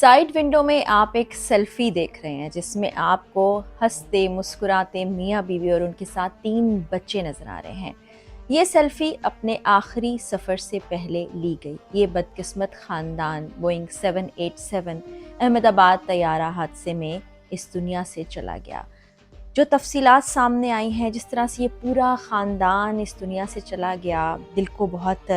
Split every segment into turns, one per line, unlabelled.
Side window میں آپ ایک سیلفی دیکھ رہے ہیں جس میں آپ کو ہنستے مسکراتے میاں بیوی اور ان کے ساتھ 3 بچے نظر آ رہے ہیں۔ یہ سیلفی اپنے آخری سفر سے پہلے لی گئی۔ یہ بدقسمت خاندان بوئنگ 787 احمد آباد طیارہ حادثے میں اس دنیا سے چلا گیا۔ جو تفصیلات سامنے آئی ہیں، جس طرح سے یہ پورا خاندان اس دنیا سے چلا گیا، دل کو بہت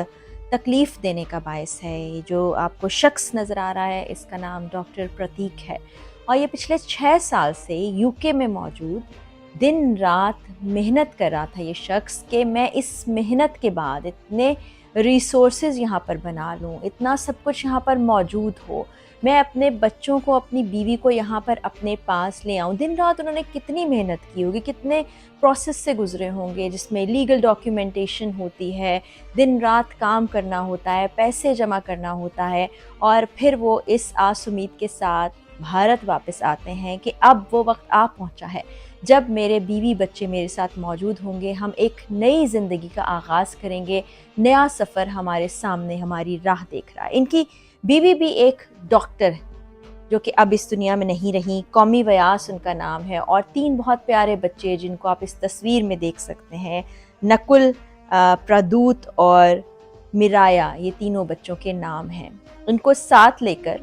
تکلیف دینے کا باعث ہے۔ یہ جو آپ کو شخص نظر آ رہا ہے، اس کا نام ڈاکٹر پرتیک ہے، اور یہ پچھلے 6 سال سے UK میں موجود دن رات محنت کر رہا تھا یہ شخص کہ میں اس محنت کے بعد اتنے ریسورسز یہاں پر بنا لوں، اتنا سب کچھ یہاں پر موجود ہو، میں اپنے بچوں کو، اپنی بیوی کو یہاں پر اپنے پاس لے آؤں۔ دن رات انہوں نے کتنی محنت کی ہوگی، کتنے پروسیس سے گزرے ہوں گے جس میں لیگل ڈاکیومنٹیشن ہوتی ہے، دن رات کام کرنا ہوتا ہے، پیسے جمع کرنا ہوتا ہے، اور پھر وہ اس آس امید کے ساتھ بھارت واپس آتے ہیں کہ اب وہ وقت آ پہنچا ہے جب میرے بیوی بچے میرے ساتھ موجود ہوں گے، ہم ایک نئی زندگی کا آغاز کریں گے، نیا سفر ہمارے سامنے ہماری راہ دیکھ رہا ہے۔ ان کی بیوی بھی ایک ڈاکٹر ہے جو کہ اب اس دنیا میں نہیں رہیں، قومی ویاس ان کا نام ہے، اور 3 بہت پیارے بچے جن کو آپ اس تصویر میں دیکھ سکتے ہیں، نکل، پردوت اور میرایا، یہ تینوں بچوں کے نام ہیں۔ ان کو ساتھ لے کر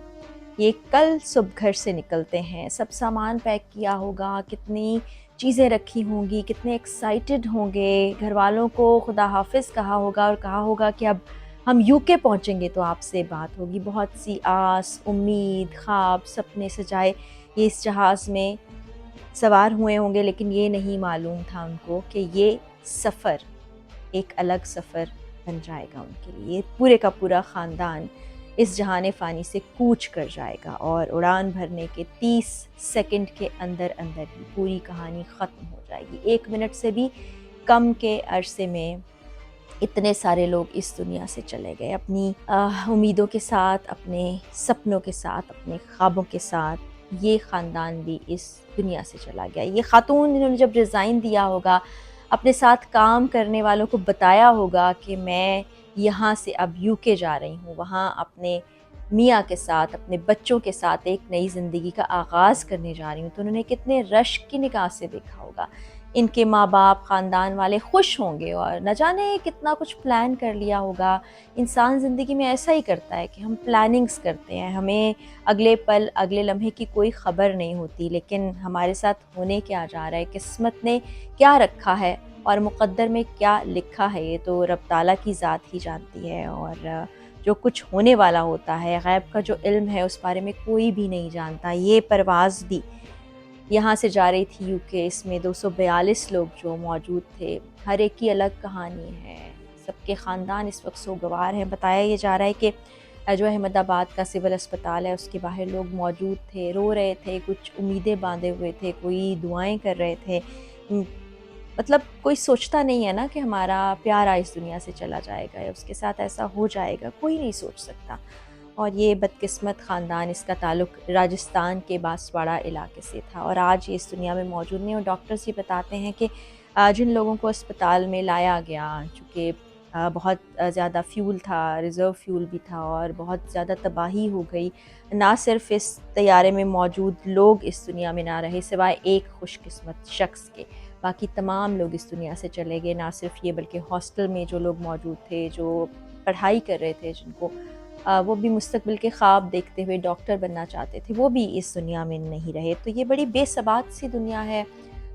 یہ کل صبح گھر سے نکلتے ہیں۔ سب سامان پیک کیا ہوگا، کتنی چیزیں رکھی ہوں گی، کتنے ایکسائٹڈ ہوں گے، گھر والوں کو خدا حافظ کہا ہوگا اور کہا ہوگا کہ اب ہم UK پہنچیں گے تو آپ سے بات ہوگی۔ بہت سی آس، امید، خواب، سپنے سجائے یہ اس جہاز میں سوار ہوئے ہوں گے، لیکن یہ نہیں معلوم تھا ان کو کہ یہ سفر ایک الگ سفر بن جائے گا ان کے لیے۔ پورے کا پورا خاندان اس جہان فانی سے کوچ کر جائے گا، اور اڑان بھرنے کے 30 سیکنڈ کے اندر اندر ہی پوری کہانی ختم ہو جائے گی۔ 1 منٹ سے بھی کم کے عرصے میں اتنے سارے لوگ اس دنیا سے چلے گئے، اپنی امیدوں کے ساتھ، اپنے سپنوں کے ساتھ، اپنے خوابوں کے ساتھ۔ یہ خاندان بھی اس دنیا سے چلا گیا۔ یہ خاتون انہوں نے جب ریزائن دیا ہوگا، اپنے ساتھ کام کرنے والوں کو بتایا ہوگا کہ میں یہاں سے اب UK جا رہی ہوں، وہاں اپنے میاں کے ساتھ، اپنے بچوں کے ساتھ ایک نئی زندگی کا آغاز کرنے جا رہی ہوں، تو انہوں نے کتنے رشک کی نگاہ سے دیکھا ہوگا۔ ان کے ماں باپ، خاندان والے خوش ہوں گے، اور نہ جانے کتنا کچھ پلان کر لیا ہوگا۔ انسان زندگی میں ایسا ہی کرتا ہے کہ ہم پلاننگز کرتے ہیں، ہمیں اگلے پل، اگلے لمحے کی کوئی خبر نہیں ہوتی، لیکن ہمارے ساتھ ہونے کیا جا رہا ہے، قسمت نے کیا رکھا ہے اور مقدر میں کیا لکھا ہے، یہ تو رب تعالیٰ کی ذات ہی جانتی ہے۔ اور جو کچھ ہونے والا ہوتا ہے، غیب کا جو علم ہے، اس بارے میں کوئی بھی نہیں جانتا۔ یہ پرواز بھی یہاں سے جا رہی تھی UK، اس میں 242 لوگ جو موجود تھے، ہر ایک کی الگ کہانی ہے، سب کے خاندان اس وقت سوگوار ہیں۔ بتایا یہ جا رہا ہے کہ جو احمد آباد کا سول اسپتال ہے، اس کے باہر لوگ موجود تھے، رو رہے تھے، کچھ امیدیں باندھے ہوئے تھے، کوئی دعائیں کر رہے تھے۔ مطلب کوئی سوچتا نہیں ہے نا کہ ہمارا پیارا اس دنیا سے چلا جائے گا یا اس کے ساتھ ایسا ہو جائے گا، کوئی نہیں سوچ سکتا۔ اور یہ بدقسمت خاندان، اس کا تعلق راجستھان کے باسواڑا علاقے سے تھا، اور آج یہ اس دنیا میں موجود نہیں۔ اور ڈاکٹرز یہ بتاتے ہیں کہ جن لوگوں کو اسپتال میں لایا گیا، چونکہ بہت زیادہ فیول تھا، ریزرو فیول بھی تھا، اور بہت زیادہ تباہی ہو گئی، نہ صرف اس طیارے میں موجود لوگ اس دنیا میں نہ رہے سوائے ایک خوش قسمت شخص کے، باقی تمام لوگ اس دنیا سے چلے گئے۔ نہ صرف یہ بلکہ ہاسٹل میں جو لوگ موجود تھے، جو پڑھائی کر رہے تھے، جن کو وہ بھی مستقبل کے خواب دیکھتے ہوئے ڈاکٹر بننا چاہتے تھے، وہ بھی اس دنیا میں نہیں رہے۔ تو یہ بڑی بے ثبات سی دنیا ہے،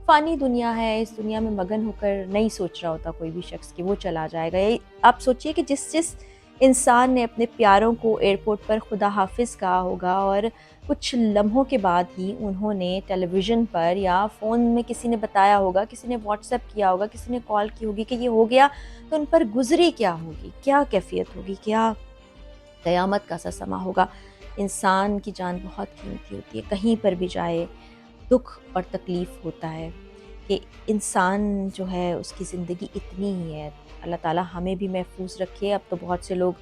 فانی دنیا ہے۔ اس دنیا میں مگن ہو کر نہیں سوچ رہا ہوتا کوئی بھی شخص کہ وہ چلا جائے گا۔ آپ سوچئے کہ جس انسان نے اپنے پیاروں کو ایئرپورٹ پر خدا حافظ کہا ہوگا، اور کچھ لمحوں کے بعد ہی انہوں نے ٹیلی ویژن پر یا فون میں کسی نے بتایا ہوگا، کسی نے واٹس ایپ کیا ہوگا، کسی نے کال کی ہوگی کہ یہ ہو گیا، تو ان پر گزری کیا ہوگی، کیا کیفیت ہوگی، کیا قیامت کا سا سما ہوگا۔ انسان کی جان بہت قیمتی ہوتی ہے، کہیں پر بھی جائے دکھ اور تکلیف ہوتا ہے کہ انسان جو ہے اس کی زندگی اتنی ہی ہے۔ اللہ تعالیٰ ہمیں بھی محفوظ رکھے۔ اب تو بہت سے لوگ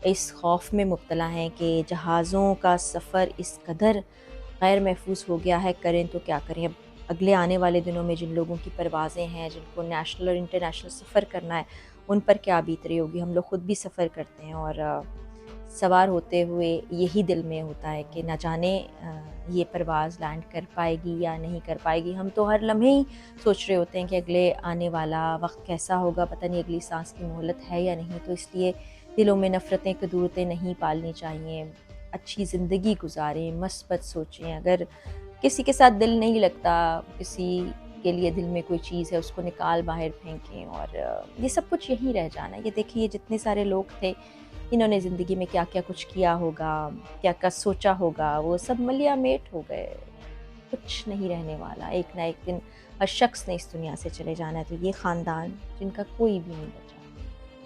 اس خوف میں مبتلا ہیں کہ جہازوں کا سفر اس قدر غیر محفوظ ہو گیا ہے، کریں تو کیا کریں۔ اب اگلے آنے والے دنوں میں جن لوگوں کی پروازیں ہیں، جن کو نیشنل اور انٹرنیشنل سفر کرنا ہے، ان پر کیا بیت رہی ہوگی۔ ہم لوگ خود بھی سفر کرتے ہیں، اور سوار ہوتے ہوئے یہی دل میں ہوتا ہے کہ نہ جانے یہ پرواز لینڈ کر پائے گی یا نہیں کر پائے گی. ہم تو ہر لمحے ہی سوچ رہے ہوتے ہیں کہ اگلے آنے والا وقت کیسا ہوگا، پتہ نہیں اگلی سانس کی مہلت ہے یا نہیں. تو اس لیے دلوں میں نفرتیں قدورتیں نہیں پالنی چاہیے. اچھی زندگی گزاریں، مثبت سوچیں. اگر کسی کے ساتھ دل نہیں لگتا، کسی کے لیے دل میں کوئی چیز ہے، اس کو نکال باہر پھینکیں. اور یہ سب کچھ یہیں رہ جانا. یہ دیکھیں، یہ جتنے سارے لوگ تھے، انہوں نے زندگی میں کیا کیا کچھ کیا ہوگا، کیا کیا سوچا ہوگا، وہ سب ملیا میٹ ہو گئے. کچھ نہیں رہنے والا. ایک نہ ایک دن ہر شخص نے اس دنیا سے چلے جانا ہے. تو یہ خاندان جن کا کوئی بھی نہیں بچا،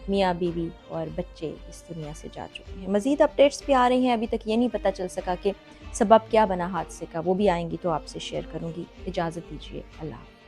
میاں بیوی اور بچے اس دنیا سے جا چکے ہیں. مزید اپڈیٹس بھی آ رہی ہیں. ابھی تک یہ نہیں پتہ چل سکا کہ سبب کیا بنا حادثے کا. وہ بھی آئیں گی تو آپ سے شیئر کروں گی. اجازت دیجیے. اللہ حافظ.